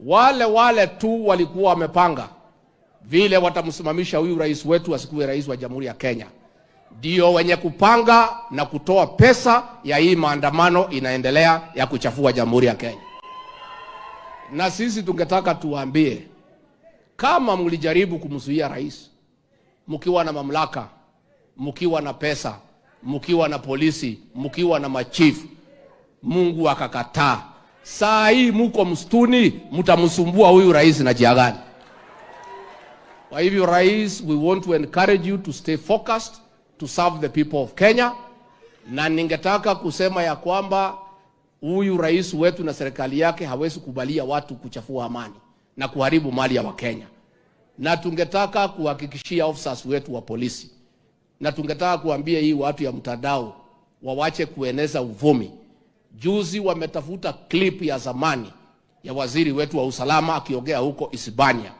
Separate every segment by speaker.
Speaker 1: wale tu walikuwa wamepanga vile watamsimamisha huyu rais wetu asikuwe rais wa Jamhuri ya Kenya, ndio wenye kupanga na kutoa pesa ya hii maandamano inaendelea ya kuchafua Jamhuri ya Kenya. Na sisi tungetaka tuwaambie, kama mlijaribu kumzuia rais, mkiwa na mamlaka, mkiwa na pesa, mkiwa na polisi, mkiwa na machifu, Mungu akakataa, saa hii mko msituni, mtamsumbua huyu rais na njia gani? Kwa hivyo rais, we want to encourage you to stay focused to serve the people of Kenya. Na ningetaka kusema ya kwamba huyu rais wetu na serikali yake hawezi kubalia watu kuchafua amani na kuharibu mali ya Wakenya. Na tungetaka kuhakikishia officers wetu wa polisi, na tungetaka kuambia hii watu ya mtandao wawache kueneza uvumi. Juzi wametafuta clip ya zamani ya waziri wetu wa usalama akiongea huko Isibania,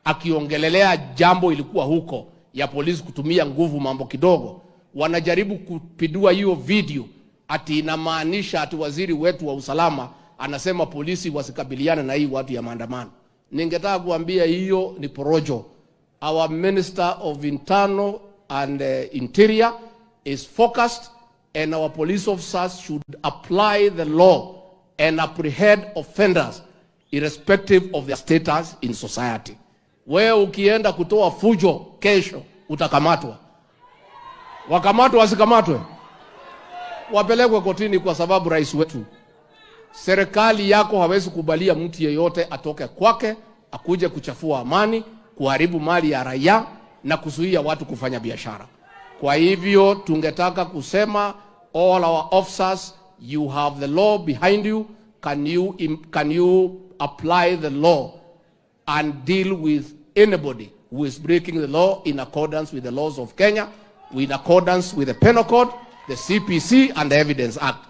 Speaker 1: akiongelelea jambo ilikuwa huko ya polisi kutumia nguvu mambo kidogo. Wanajaribu kupindua hiyo video ati inamaanisha ati waziri wetu wa usalama anasema polisi wasikabiliane na hii watu ya maandamano. Ningetaka kuambia hiyo ni porojo. Our Minister of Internal and Interior is focused, and our police officers should apply the law and apprehend offenders irrespective of their status in society. Wewe ukienda kutoa fujo kesho utakamatwa. Wakamatwa wasikamatwe, wapelekwe kotini, kwa sababu rais wetu, serikali yako hawezi kubalia mtu yeyote atoke kwake akuje kuchafua amani, kuharibu mali ya raia na kuzuia watu kufanya biashara. Kwa hivyo tungetaka kusema, all our officers, you have the law behind you. Can you apply the law and deal with anybody who is breaking the law in accordance with the laws of Kenya, in accordance with the Penal Code, the CPC and the Evidence Act.